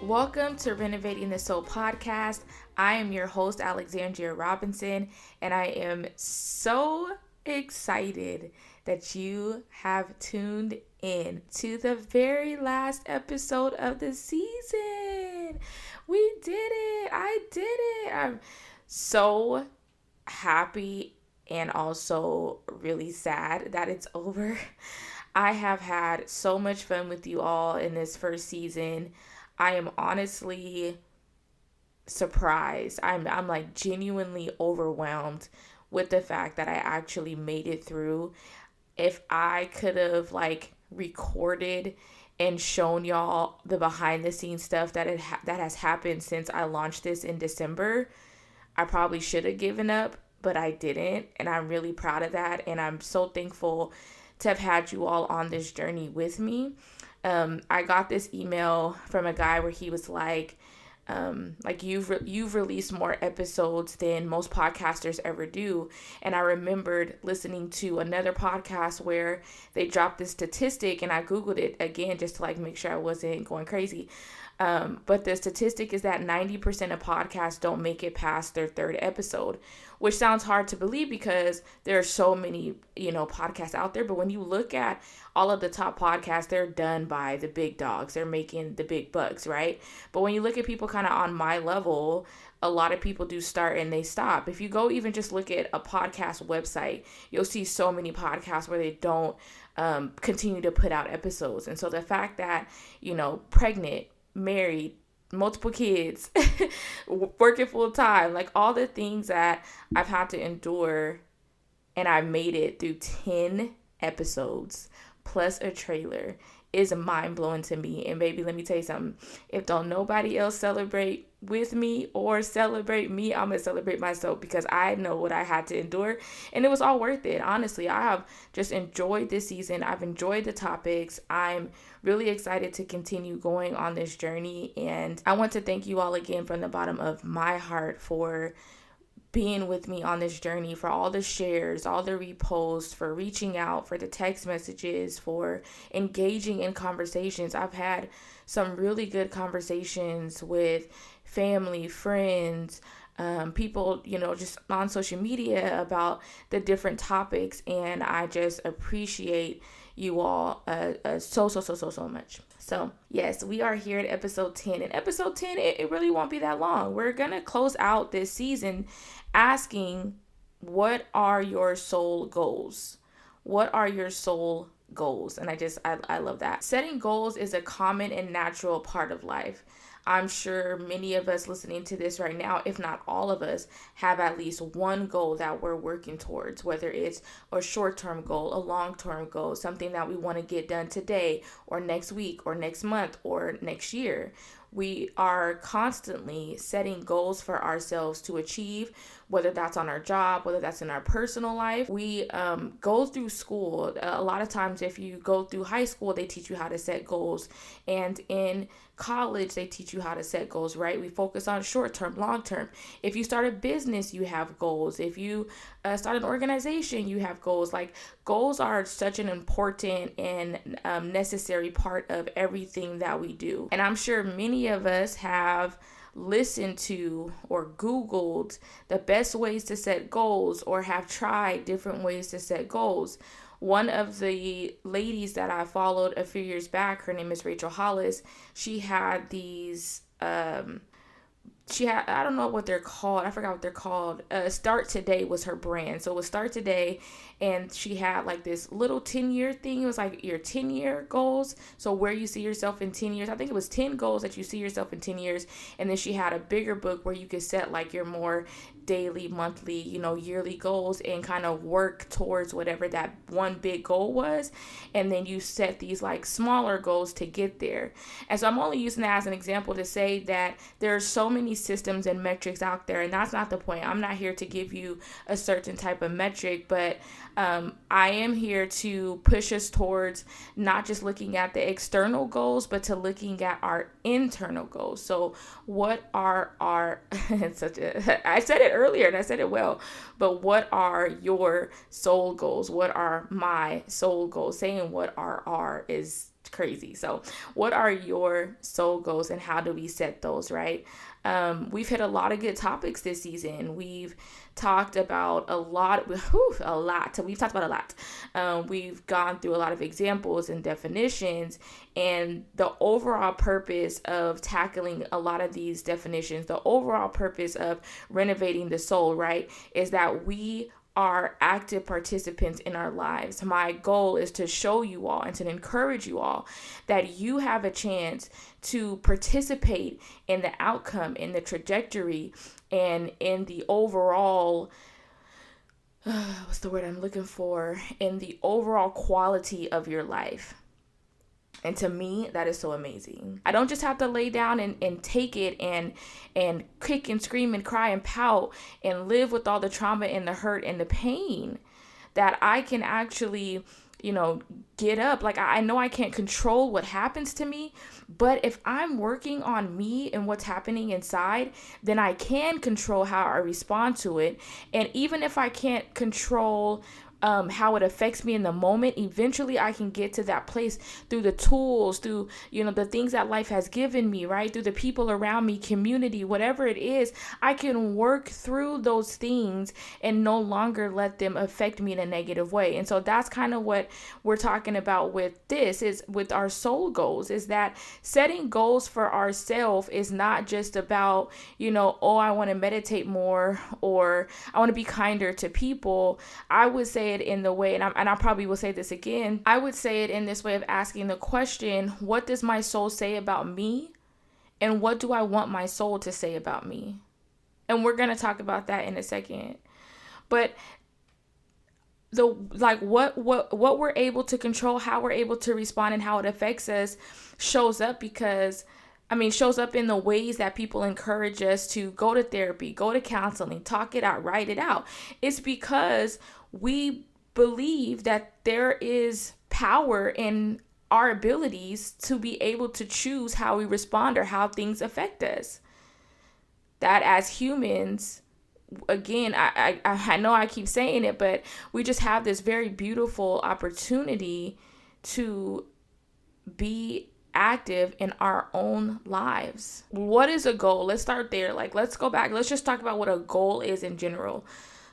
Welcome to Renovating the Soul podcast. I am your host, Alexandria Robinson, and I am so excited that you have tuned in to the very last episode of the season. We did it. I did it. I'm so happy and also really sad that it's over. I have had so much fun with you all in this first season. I am honestly surprised. I'm like genuinely overwhelmed with the fact that I actually made it through. If I could have like recorded and shown y'all the behind the scenes stuff that has happened since I launched this in December, I probably should have given up, but I didn't, and I'm really proud of that, and I'm so thankful to have had you all on this journey with me. I got this email from a guy where he was like you've released more episodes than most podcasters ever do. And I remembered listening to another podcast where they dropped this statistic, and I Googled it again just to like make sure I wasn't going crazy. But the statistic is that 90% of podcasts don't make it past their third episode, which sounds hard to believe because there are so many, podcasts out there. But when you look at all of the top podcasts, they're done by the big dogs. They're making the big bucks, right? But when you look at people kind of on my level, a lot of people do start and they stop. If you go even just look at a podcast website, you'll see so many podcasts where they don't continue to put out episodes. And so the fact that, pregnant, married, multiple kids, working full time, like all the things that I've had to endure, and I made it through 10 episodes plus a trailer is mind-blowing to me. And baby, let me tell you something. If don't nobody else celebrate with me or celebrate me, I'm gonna celebrate myself because I know what I had to endure, and it was all worth it. Honestly, I have just enjoyed this season. I've enjoyed the topics. I'm really excited to continue going on this journey, and I want to thank you all again from the bottom of my heart for being with me on this journey, for all the shares, all the reposts, for reaching out, for the text messages, for engaging in conversations. I've had some really good conversations with family, friends, people, just on social media about the different topics, and I just appreciate you all so much. So yes, we are here at episode 10, and episode 10, it really won't be that long. We're gonna close out this season asking, what are your soul goals? What are your soul goals? And I love that. Setting goals is a common and natural part of life. I'm sure many of us listening to this right now, if not all of us, have at least one goal that we're working towards, whether it's a short-term goal, a long-term goal, something that we want to get done today or next week or next month or next year. We are constantly setting goals for ourselves to achieve, whether that's on our job, whether that's in our personal life. We go through school. A lot of times, if you go through high school, they teach you how to set goals. And in college, they teach you how to set goals, right? We focus on short-term, long-term. If you start a business, you have goals. If you start an organization, you have goals. Like, goals are such an important and necessary part of everything that we do. And I'm sure many of us have listened to or Googled the best ways to set goals or have tried different ways to set goals. One of the ladies that I followed a few years back, her name is Rachel Hollis. She had these, I don't know what they're called. I forgot what they're called. Start Today was her brand. So it was Start Today, and she had like this little 10-year thing. It was like your 10-year goals. So where you see yourself in 10 years. I think it was 10 goals that you see yourself in 10 years. And then she had a bigger book where you could set like your more daily, monthly, yearly goals and kind of work towards whatever that one big goal was. And then you set these like smaller goals to get there. And so I'm only using that as an example to say that there are so many systems and metrics out there, and that's not the point. I'm not here to give you a certain type of metric, but I am here to push us towards not just looking at the external goals, but to looking at our internal goals. So what are our, I said it earlier and I said it well, but what are your soul goals? What are my soul goals? Saying what are our is crazy. So what are your soul goals and how do we set those, right? We've hit a lot of good topics this season. We've talked about a lot. We've talked about a lot. We've gone through a lot of examples and definitions, and the overall purpose of tackling a lot of these definitions, the overall purpose of renovating the soul, right, is that we are active participants in our lives. My goal is to show you all and to encourage you all that you have a chance to participate in the outcome, in the trajectory, and in the overall, what's the word I'm looking for? In the overall quality of your life. And to me, that is so amazing. I don't just have to lay down and take it and kick and scream and cry and pout and live with all the trauma and the hurt and the pain. That I can actually, get up. Like, I know I can't control what happens to me, but if I'm working on me and what's happening inside, then I can control how I respond to it. And even if I can't control how it affects me in the moment, eventually I can get to that place through the tools, through, the things that life has given me, right? Through the people around me, community, whatever it is, I can work through those things and no longer let them affect me in a negative way. And so that's kind of what we're talking about with this, is with our soul goals, is that setting goals for ourselves is not just about, I want to meditate more, or I want to be kinder to people. I would say it in the way, and I probably will say this again, I would say it in this way of asking the question, what does my soul say about me? And what do I want my soul to say about me? And we're going to talk about that in a second. But what we're able to control, how we're able to respond, and how it affects us shows up shows up in the ways that people encourage us to go to therapy, go to counseling, talk it out, write it out. It's because we believe that there is power in our abilities to be able to choose how we respond or how things affect us. That as humans, again, I know I keep saying it, but we just have this very beautiful opportunity to be active in our own lives. What is a goal? Let's start there. Let's go back. Let's just talk about what a goal is in general.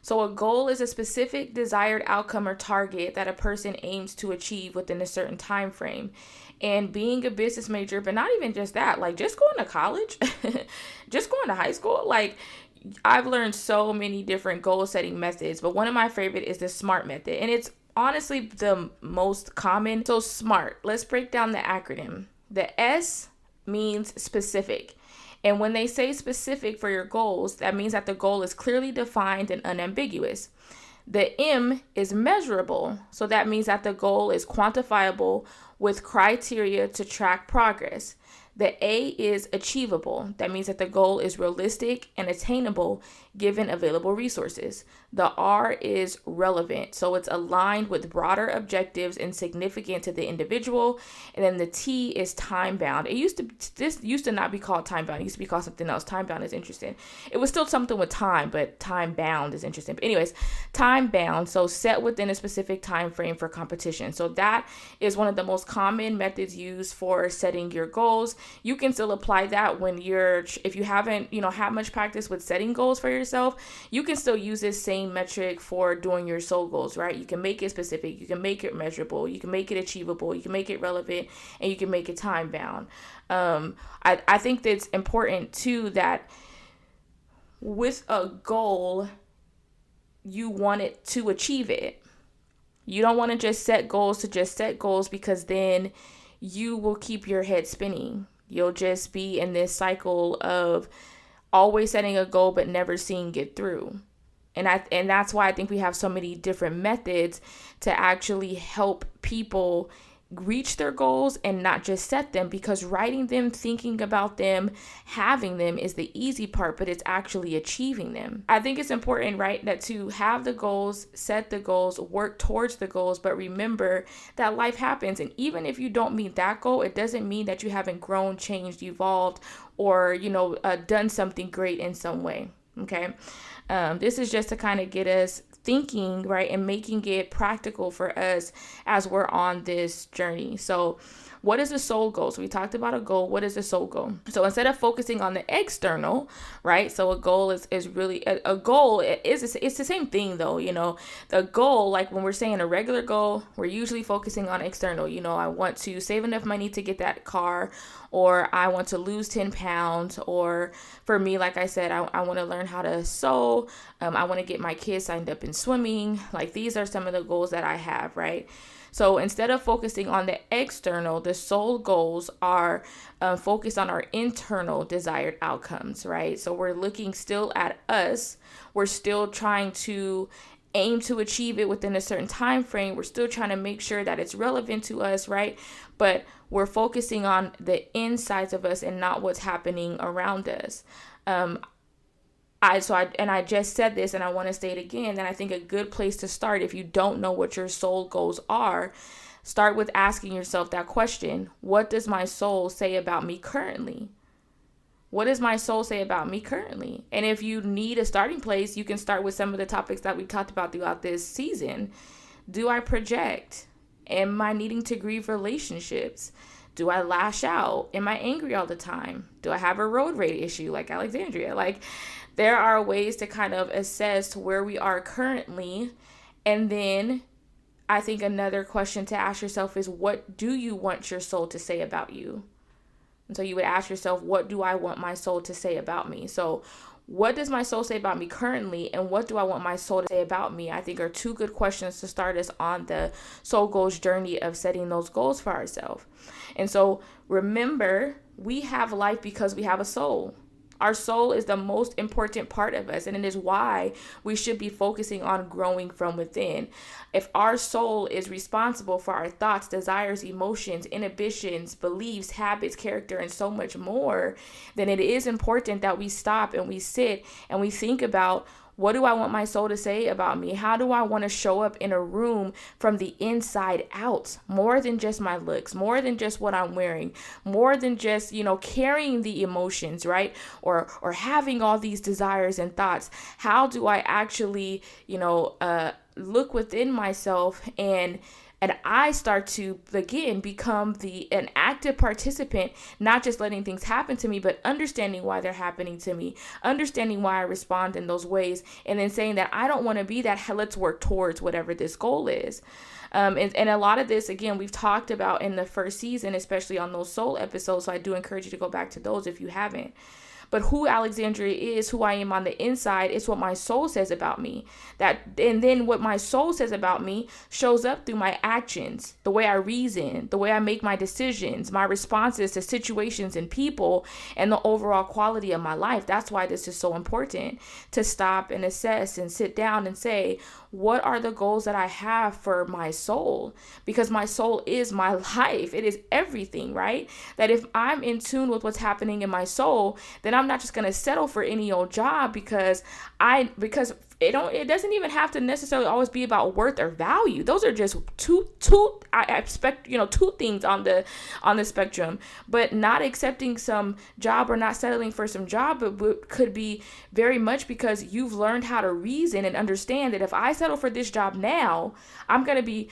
So a goal is a specific desired outcome or target that a person aims to achieve within a certain time frame. And being a business major, but not even just that, just going to college, just going to high school, I've learned so many different goal setting methods, but one of my favorite is the SMART method. And it's honestly the most common. So SMART, let's break down the acronym. The S means specific. And when they say specific for your goals, that means that the goal is clearly defined and unambiguous. The M is measurable. So that means that the goal is quantifiable with criteria to track progress. The A is achievable. That means that the goal is realistic and attainable given available resources. The R is relevant. So it's aligned with broader objectives and significant to the individual. And then the T is time bound. This used to not be called time bound. It used to be called something else. Time bound is interesting. It was still something with time, but time bound is interesting. But anyways, time bound. So set within a specific time frame for competition. So that is one of the most common methods used for setting your goals. You can still apply that if you haven't, had much practice with setting goals for yourself, you can still use this same metric for doing your soul goals, right? You can make it specific, you can make it measurable, you can make it achievable, you can make it relevant, and you can make it time bound. I think that it's important too that with a goal, you want it to achieve it. You don't want to just set goals because then you will keep your head spinning. You'll just be in this cycle of always setting a goal but never seeing it through. And that's why I think we have so many different methods to actually help people reach their goals and not just set them, because writing them, thinking about them, having them is the easy part, but it's actually achieving them. I think it's important, right, that to have the goals, set the goals, work towards the goals, but remember that life happens. And even if you don't meet that goal, it doesn't mean that you haven't grown, changed, evolved, or, done something great in some way. Okay. This is just to kind of get us thinking, right, and making it practical for us as we're on this journey. So What is the soul goal? So we talked about a goal. What is the soul goal? So instead of focusing on the external, right? So a goal is really a goal is it's the same thing though, the goal, like when we're saying a regular goal, we're usually focusing on external. I want to save enough money to get that car, or I want to lose 10 pounds, or for me, like I said, I want to learn how to sew. I want to get my kids signed up in swimming. Like these are some of the goals that I have, right? So instead of focusing on the external, the soul goals are focused on our internal desired outcomes, right? So we're looking still at us. We're still trying to aim to achieve it within a certain time frame. We're still trying to make sure that it's relevant to us, right? But we're focusing on the insides of us and not what's happening around us. I just said this and I want to say it again, that I think a good place to start, if you don't know what your soul goals are, start with asking yourself that question. What does my soul say about me currently? What does my soul say about me currently? And if you need a starting place, you can start with some of the topics that we've talked about throughout this season. Do I project? Am I needing to grieve relationships? Do I lash out? Am I angry all the time? Do I have a road rage issue like Alexandria? Like, there are ways to kind of assess where we are currently. And then I think another question to ask yourself is, what do you want your soul to say about you? And so you would ask yourself, what do I want my soul to say about me? So what does my soul say about me currently? And what do I want my soul to say about me? I think are two good questions to start us on the soul goals journey of setting those goals for ourselves. And so remember, we have life because we have a soul. Our soul is the most important part of us, and it is why we should be focusing on growing from within. If our soul is responsible for our thoughts, desires, emotions, inhibitions, beliefs, habits, character, and so much more, then it is important that we stop and we sit and we think about, what do I want my soul to say about me? How do I want to show up in a room from the inside out? More than just my looks, more than just what I'm wearing, more than just, carrying the emotions, right? Or having all these desires and thoughts. How do I actually, look within myself and I start to, again, become an active participant, not just letting things happen to me, but understanding why they're happening to me, understanding why I respond in those ways, and then saying that I don't want to be that, let's work towards whatever this goal is. And a lot of this, again, we've talked about in the first season, especially on those soul episodes, so I do encourage you to go back to those if you haven't. But who Alexandria is, who I am on the inside, is what my soul says about me. And then what my soul says about me shows up through my actions, the way I reason, the way I make my decisions, my responses to situations and people, and the overall quality of my life. That's why this is so important, to stop and assess and sit down and say, what are the goals that I have for my soul? Because my soul is my life. It is everything, right? That if I'm in tune with what's happening in my soul, then I'm not just going to settle for any old job because it doesn't even have to necessarily always be about worth or value. Those are just two I expect, two things on the spectrum. But not accepting some job or not settling for some job, but could be very much because you've learned how to reason and understand that if I settle for this job now, I'm going to be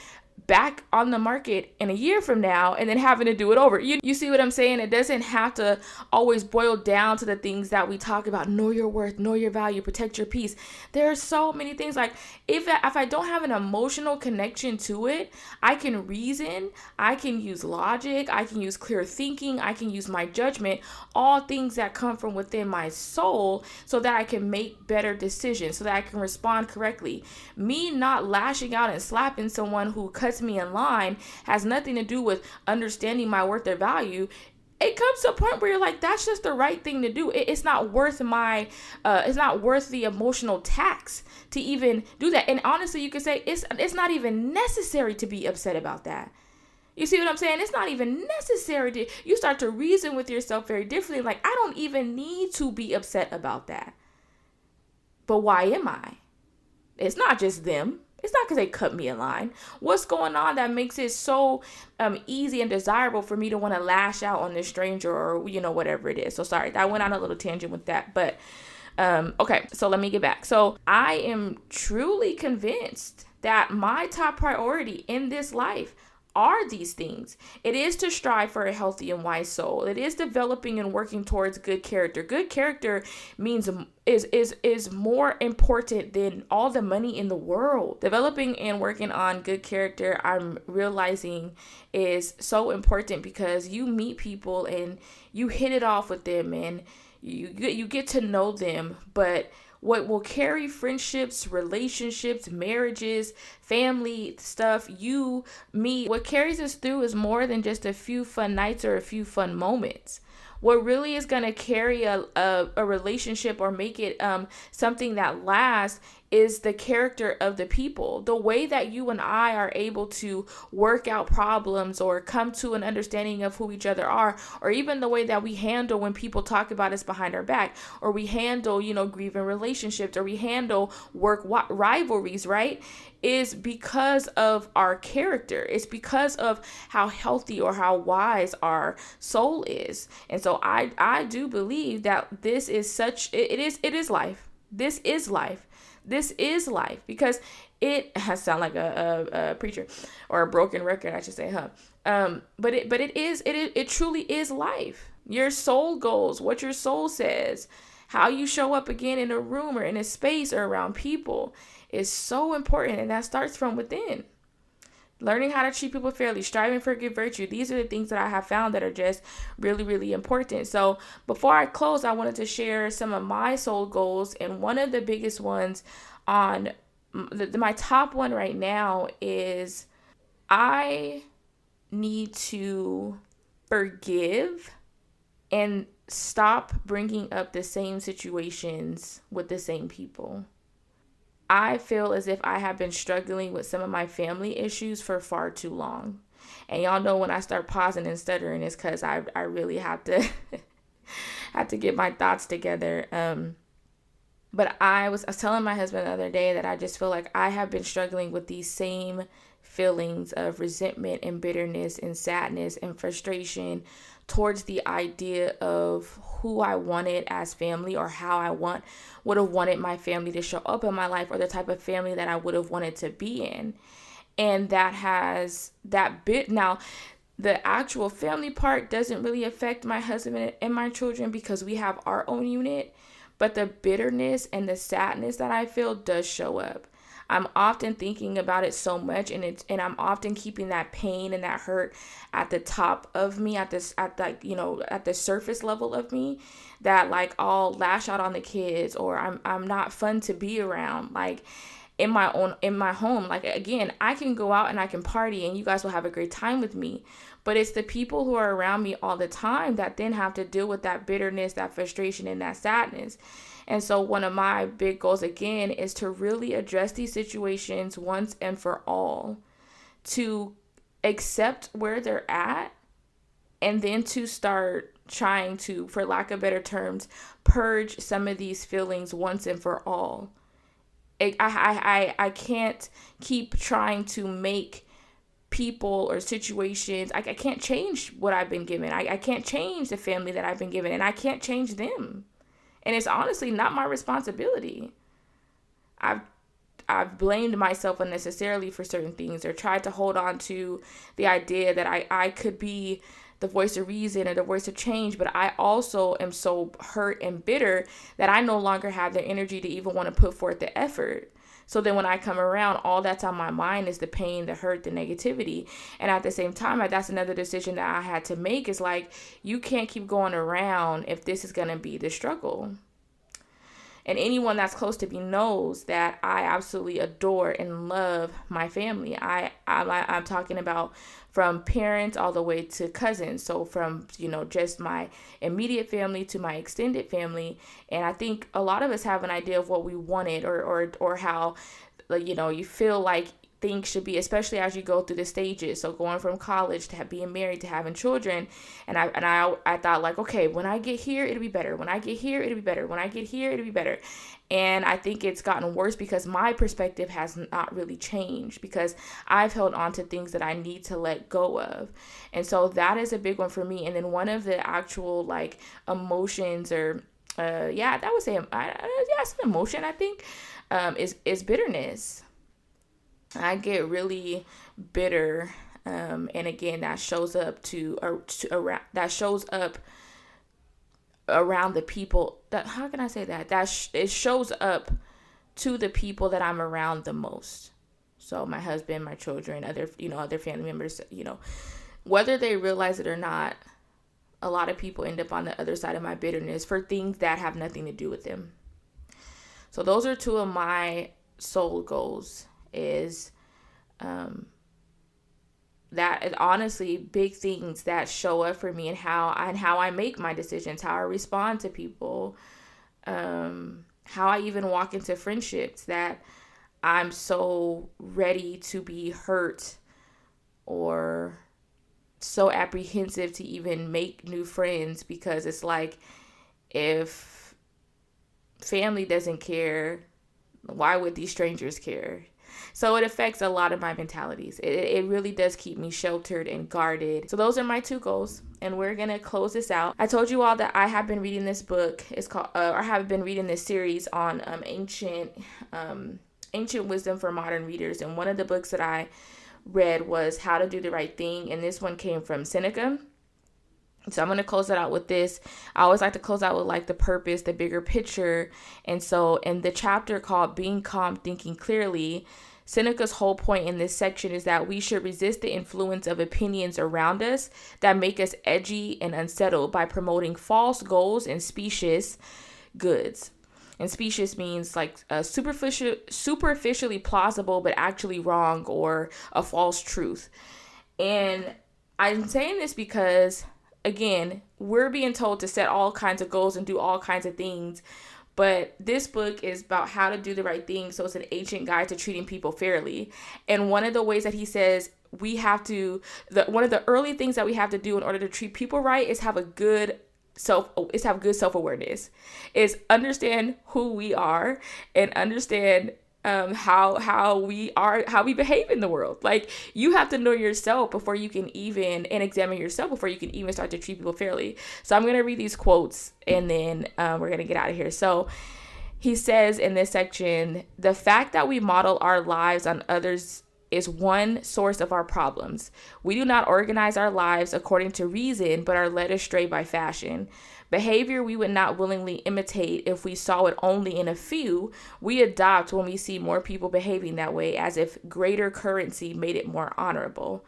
back on the market in a year from now and then having to do it over. You see what I'm saying? It doesn't have to always boil down to the things that we talk about. Know your worth, know your value, protect your peace. There are so many things. Like if I don't have an emotional connection to it, I can reason, I can use logic, I can use clear thinking, I can use my judgment, all things that come from within my soul so that I can make better decisions, so that I can respond correctly. Me not lashing out and slapping someone who cuts me in line has nothing to do with understanding my worth or value. It comes to a point where you're like, that's just the right thing to do. It's not worth it's not worth the emotional tax to even do that. And honestly, you could say it's not even necessary to be upset about that. You see what I'm saying? It's not even necessary you start to reason with yourself very differently. Like, I don't even need to be upset about that. But why am I? It's not just them. It's not because they cut me in line. What's going on that makes it so easy and desirable for me to want to lash out on this stranger or, whatever it is. So sorry, I went on a little tangent with that. But okay, so let me get back. So I am truly convinced that my top priority in this life are these things. It is to strive for a healthy and wise soul. It is developing and working towards good character. Good character means is more important than all the money in the world. Developing and working on good character, I'm realizing, is so important because you meet people and you hit it off with them and you get to know them, but what will carry friendships, relationships, marriages, family stuff, what carries us through is more than just a few fun nights or a few fun moments. What really is going to carry a relationship or make it something that lasts is the character of the people. The way that you and I are able to work out problems or come to an understanding of who each other are, or even the way that we handle when people talk about us behind our back, or we handle, grieving relationships, or we handle work rivalries, right? Is because of our character. It's because of how healthy or how wise our soul is. And so I do believe that this is it is life. This is life. This is life because it has sound like a preacher or a broken record, I should say, huh? But it truly is life. Your soul goals, what your soul says, how you show up again in a room or in a space or around people is so important, and that starts from within. Learning how to treat people fairly, striving for good virtue. These are the things that I have found that are just really, really important. So before I close, I wanted to share some of my soul goals. And one of the biggest ones on my top one right now is I need to forgive and stop bringing up the same situations with the same people. I feel as if I have been struggling with some of my family issues for far too long. And y'all know when I start pausing and stuttering, it's because I really have to have to get my thoughts together. But I was telling my husband the other day that I just feel like I have been struggling with these same feelings of resentment and bitterness and sadness and frustration towards the idea of who I wanted as family, or how I would have wanted my family to show up in my life, or the type of family that I would have wanted to be in. And that has that bit now. The actual family part doesn't really affect my husband and my children because we have our own unit, but the bitterness and the sadness that I feel does show up. I'm often thinking about it so much, and I'm often keeping that pain and that hurt at the top of me, at the surface level of me, that like I'll lash out on the kids, or I'm not fun to be around, like in my home. Like, again, I can go out and I can party and you guys will have a great time with me, but it's the people who are around me all the time that then have to deal with that bitterness, that frustration, and that sadness. And so one of my big goals, again, is to really address these situations once and for all, to accept where they're at, and then to start trying to, for lack of better terms, purge some of these feelings once and for all. I can't keep trying to make people or situations, I can't change what I've been given. I can't change the family that I've been given, and I can't change them. And it's honestly not my responsibility. I've blamed myself unnecessarily for certain things, or tried to hold on to the idea that I could be the voice of reason or the voice of change, but I also am so hurt and bitter that I no longer have the energy to even want to put forth the effort. So then when I come around, all that's on my mind is the pain, the hurt, the negativity. And at the same time, that's another decision that I had to make, is like, you can't keep going around if this is going to be the struggle. And anyone that's close to me knows that I absolutely adore and love my family. I'm talking about from parents all the way to cousins. So from, just my immediate family to my extended family. And I think a lot of us have an idea of what we wanted, or how, you feel like things should be, especially as you go through the stages. So going from college to being married to having children, and I thought, like, okay, when I get here, it'll be better. When I get here, it'll be better. When I get here, it'll be better. And I think it's gotten worse because my perspective has not really changed, because I've held on to things that I need to let go of. And so that is a big one for me. And then one of the actual emotions, or that would say, it's an emotion, I think, is bitterness. I get really bitter And again, that shows up around around the people that, how can I say that? It shows up to the people that I'm around the most. So my husband, my children, other family members, whether they realize it or not, a lot of people end up on the other side of my bitterness for things that have nothing to do with them. So those are two of my soul goals, is that is honestly big things that show up for me, and how I make my decisions, how I respond to people, how I even walk into friendships, that I'm so ready to be hurt or so apprehensive to even make new friends, because it's like, if family doesn't care, why would these strangers care? So it affects a lot of my mentalities. It really does keep me sheltered and guarded. So those are my two goals, and we're going to close this out. I told you all that I have been reading this book. It's called, or have been reading this series on ancient wisdom for modern readers. And one of the books that I read was How to Do the Right Thing, and this one came from Seneca. So I'm going to close it out with this. I always like to close out with like the purpose, the bigger picture. And so in the chapter called Being Calm, Thinking Clearly, Seneca's whole point in this section is that we should resist the influence of opinions around us that make us edgy and unsettled by promoting false goals and specious goods. And specious means like superficially plausible, but actually wrong, or a false truth. And I'm saying this because, again, we're being told to set all kinds of goals and do all kinds of things. But this book is about how to do the right thing. So it's an ancient guide to treating people fairly. And one of the ways that he says one of the early things that we have to do in order to treat people right is have good self-awareness, is understand who we are and understand how we behave in the world. Like, you have to know yourself before you can even, and examine yourself before you can even start to treat people fairly. So I'm going to read these quotes, and then we're going to get out of here. So he says in this section, the fact that we model our lives on others is one source of our problems. We do not organize our lives according to reason, but are led astray by fashion. Behavior we would not willingly imitate if we saw it only in a few, we adopt when we see more people behaving that way, as if greater currency made it more honorable.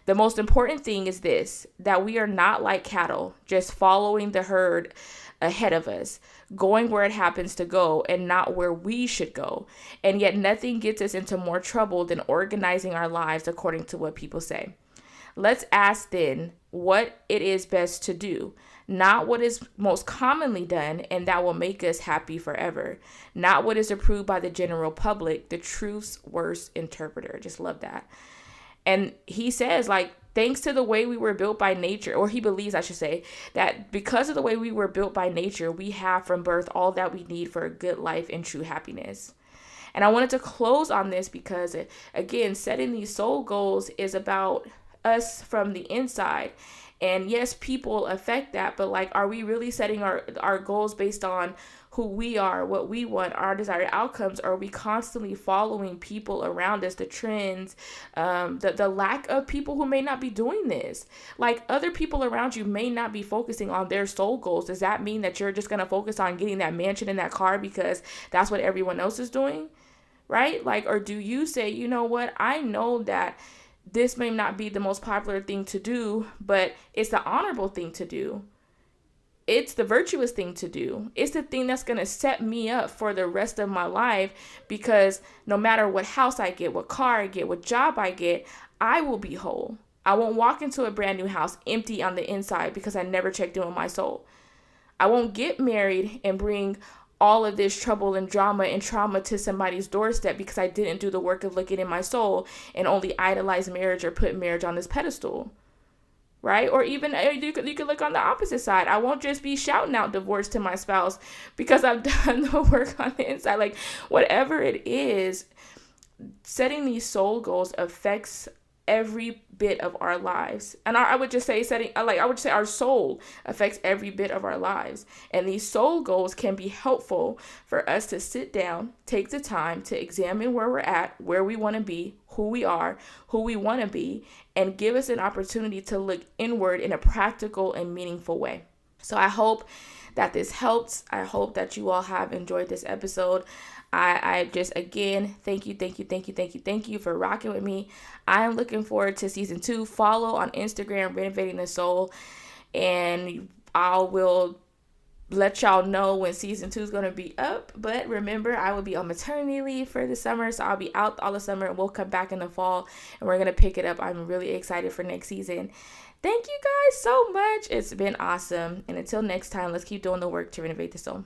The most important thing is this, that we are not like cattle, just following the herd ahead of us, going where it happens to go and not where we should go. And yet nothing gets us into more trouble than organizing our lives according to what people say. Let's ask then what it is best to do, not what is most commonly done and that will make us happy forever, not what is approved by the general public, the truth's worst interpreter. Just love that. And he says, like, thanks to the way we were built by nature, or he believes, I should say, that because of the way we were built by nature, we have from birth all that we need for a good life and true happiness. And I wanted to close on this because, again, setting these soul goals is about us from the inside. And yes, people affect that, but like, are we really setting our goals based on who we are, what we want, our desired outcomes? Or are we constantly following people around us, the trends, the lack of people who may not be doing this? Like, other people around you may not be focusing on their soul goals. Does that mean that you're just going to focus on getting that mansion and that car because that's what everyone else is doing? Right? Like, or do you say, you know what, I know that this may not be the most popular thing to do, but it's the honorable thing to do. It's the virtuous thing to do. It's the thing that's going to set me up for the rest of my life, because no matter what house I get, what car I get, what job I get, I will be whole. I won't walk into a brand new house empty on the inside because I never checked in with my soul. I won't get married and bring all of this trouble and drama and trauma to somebody's doorstep because I didn't do the work of looking in my soul and only idolize marriage or put marriage on this pedestal, right? Or even you could look on the opposite side. I won't just be shouting out divorce to my spouse because I've done the work on the inside. Like, whatever it is, setting these soul goals affects every bit of our lives. And I would just say I would say our soul affects every bit of our lives. And these soul goals can be helpful for us to sit down, take the time to examine where we're at, where we want to be, who we are, who we want to be, and give us an opportunity to look inward in a practical and meaningful way. So I hope that this helps. I hope that you all have enjoyed this episode. I just, again, thank you for rocking with me. I am looking forward to season 2. Follow on Instagram, Renovating the Soul, and I will let y'all know when season 2 is going to be up. But remember, I will be on maternity leave for the summer, so I'll be out all the summer, and we'll come back in the fall, and we're going to pick it up. I'm really excited for next season. Thank you guys so much. It's been awesome. And until next time, let's keep doing the work to renovate the soul.